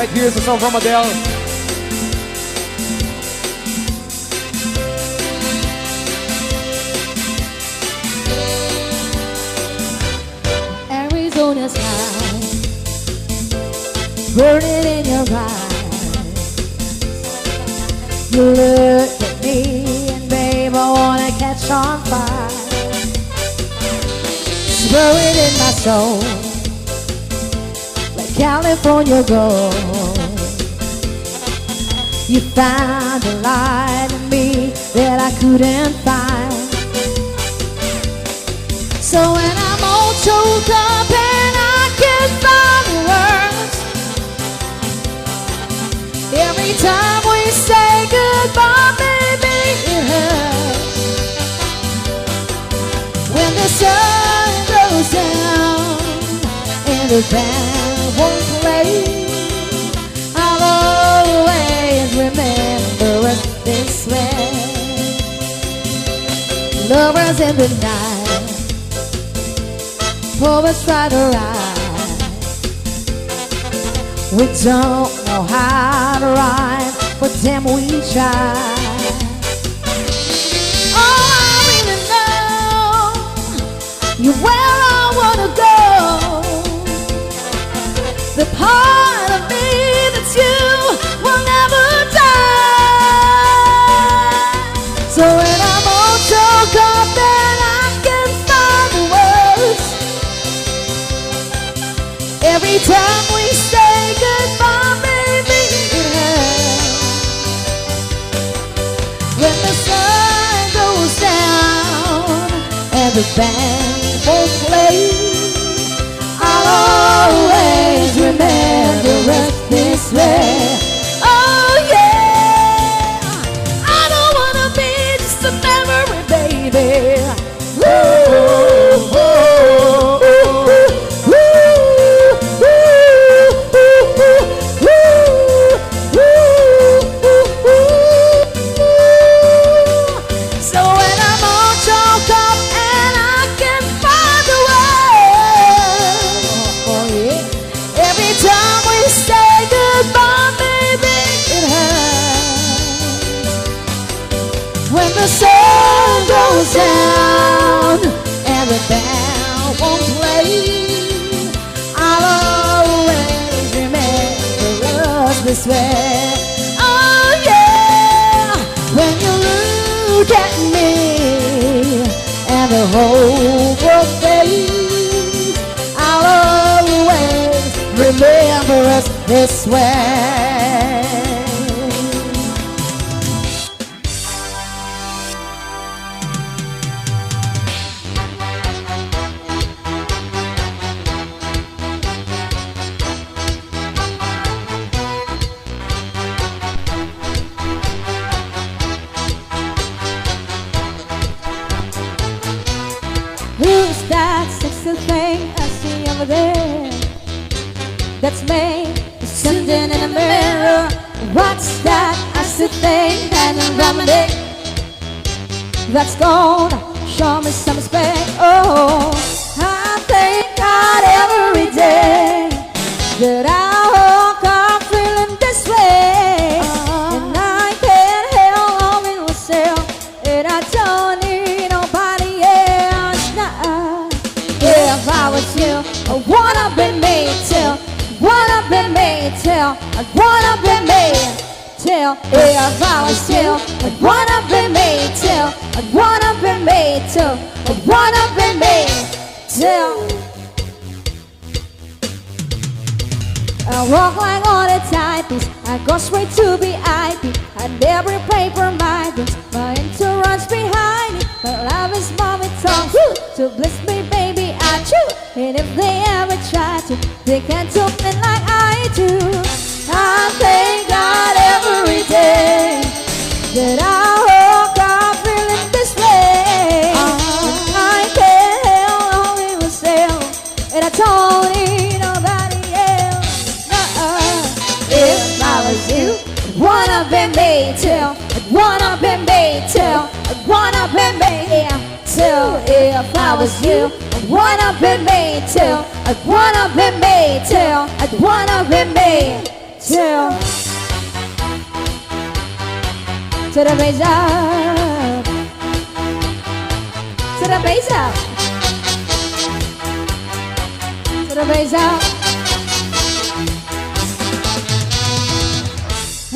Right, here's a song from Adele. Arizona's high, burning in your eyes. You look at me and babe, I wanna catch on fire. Buried in my soul, like California gold. You found a light in me that I couldn't find. So when I'm all choked up and I can't find the words, every time we say goodbye, baby, it hurts. When the sun goes down and the band won't play, I'll always remember us this way. Lovers in the night, poets try to write. We don't know how to rhyme, but damn we try. You're where I wanna go. The part of me that's you will never die. So when I'm all choked up and I can find the words, every time we say goodbye, baby, it hurts. When the sun goes down and the band won't play, I'll always remember us this way. Oh yeah, I don't wanna be just a memory, baby. Ooh, ooh, ooh, ooh, ooh. So when I'm all choked up and I can find the words, oh yeah, every time we say goodbye, baby, it hurts. When the sun goes down and the band won't play, I'll always remember us this way. Oh yeah, when you look at me and the whole world fades, I'll always remember us this way. Who's that sexy thing I see over there? That's me, standing in the mirror. What's that icy thing hanging around my neck? That's gonna show me some respect. Oh, I thank God every day that I woke up feeling this way. And I can't help loving myself, and I don't need nobody else. Nah. If I was you, I wanna be me till, wanna be me till, I wanna be me till. If I was you, I wanna be me till, I wanna be me till, I wanna be me till. I walk like on a tightrope, I go straight to VIP, and every paper my dreams, my entourage behind me. My love is mommy tongue, to bless me, baby, I choose. And if they ever try to, they can't do me like I do. I thank God every day that I woke up feeling this way. I can't help loving myself, and I don't need nobody else. If I was you, I'd wanna be me till, I'd wanna be me till, I'd wanna be me till. If I was you, I'd wanna be me till, I'd wanna be me till, I'd wanna be me till to the bass out, to the bass out, to the bass out.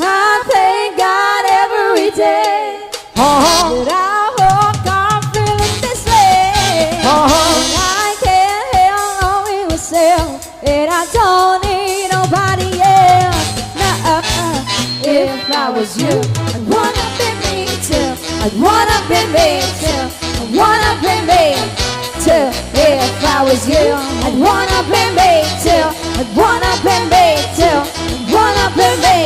I thank God every day that I woke up feeling this way. I can't help only myself, and I don't need nobody else. Nah, if I was you, I'd wanna be me too. I'd wanna be me too. I'd wanna be me too. If I was you, I'd wanna be me too. I'd wanna be me too. I'd wanna be me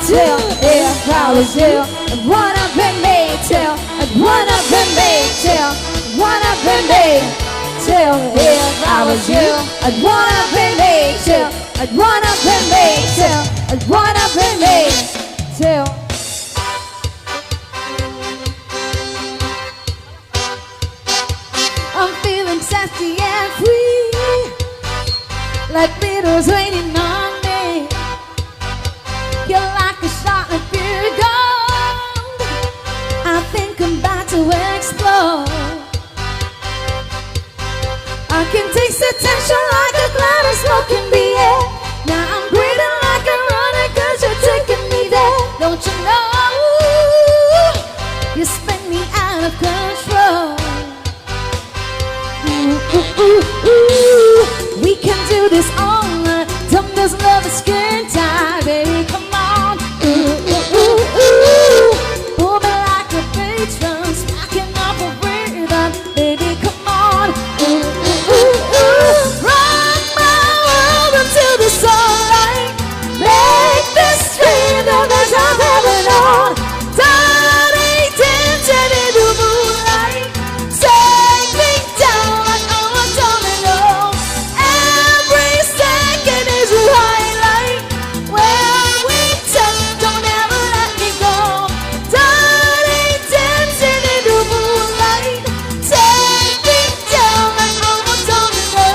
too. If I was you, I'd wanna be me too. I'd wanna be me too. I'd wanna be me too. If I was you, I'd wanna be me too. I'd wanna be me too. I'd wanna be me too. I'm feeling sassy and free, like Beatles waiting on me. You're like a shot of pure gold. I think I'm about to explode. I can taste the tension like a cloud of smoke in the air. Now I'm breathing like a runner 'cause you're taking me there. Don't you know you spin me out of control? Ooh, ooh, ooh, ooh. We can do this all night. Don't this love is skin tight, baby, come on. Ooh, ooh, ooh, ooh. Pull me like a bass drum, smacking up a rhythm, baby, come on. Ooh, ooh, ooh, ooh. Rock my world until the sunlight. Make this dream the best I've ever known. Dirty dancing in the moonlight. Take me down like I'm a domino. Every second is a highlight. When we touch, don't ever let me go. Dirty dancing in the moonlight. Take me down like I'm a domino.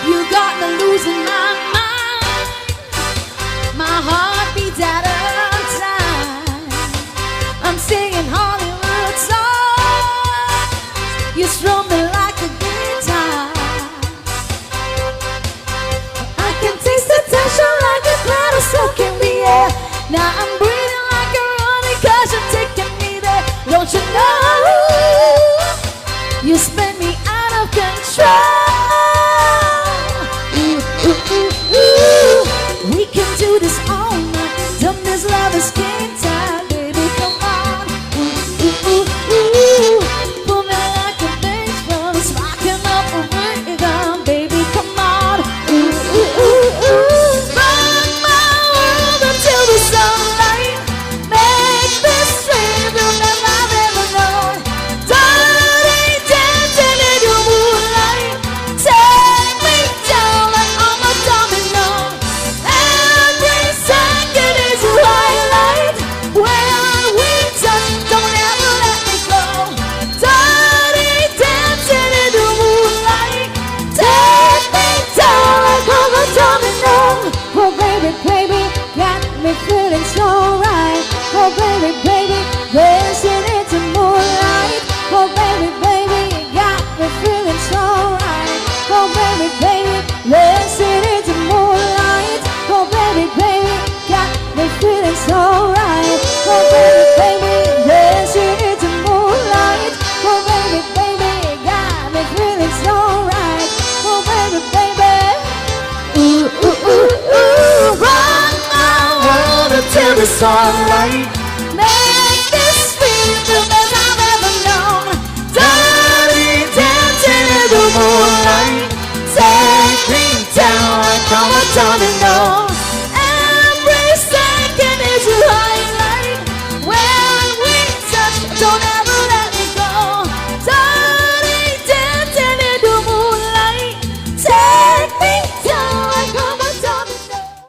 You got me losing my mind. My heart beats out of time. I'm singing Hollywood songs. You strum me like a guitar. I can taste the tension like a cloud of smoke in the air. Now I'm breathing like a running 'cause you're taking me there. Don't you know you spin me out of control? Ooh, ooh, ooh, ooh. We can do this all night. Dumb this love is skin tight, baby, come on. Ooh, ooh, ooh, ooh. Pull me like a bass drum, smacking up a rhythm, baby, come on. Ooh, ooh, ooh, ooh. Rock my world until the sunlight. Make this dream the best I've ever known. Dirty dancing in the moonlight. Take me down like I'm a domino. Every second is a highlight. When we touch, don't ever let me go. Dirty dancing in the moonlight. Take me down like I'm a domino. Oh baby, baby, got me feeling so right. Oh baby, baby, dancing into moonlight. Oh baby, baby, got me feeling so right. Oh baby, baby, dancing into moonlight. Oh baby, baby, got me feeling so right. Oh baby, baby, dancing into moonlight. Oh baby, baby, got me feeling so right. Oh baby, baby, ooh, ooh, ooh, ooh. Rock my world until the sunlight. Make this feel the best I've ever known. Dirty dancing in the moonlight. Take me down like I'm a domino.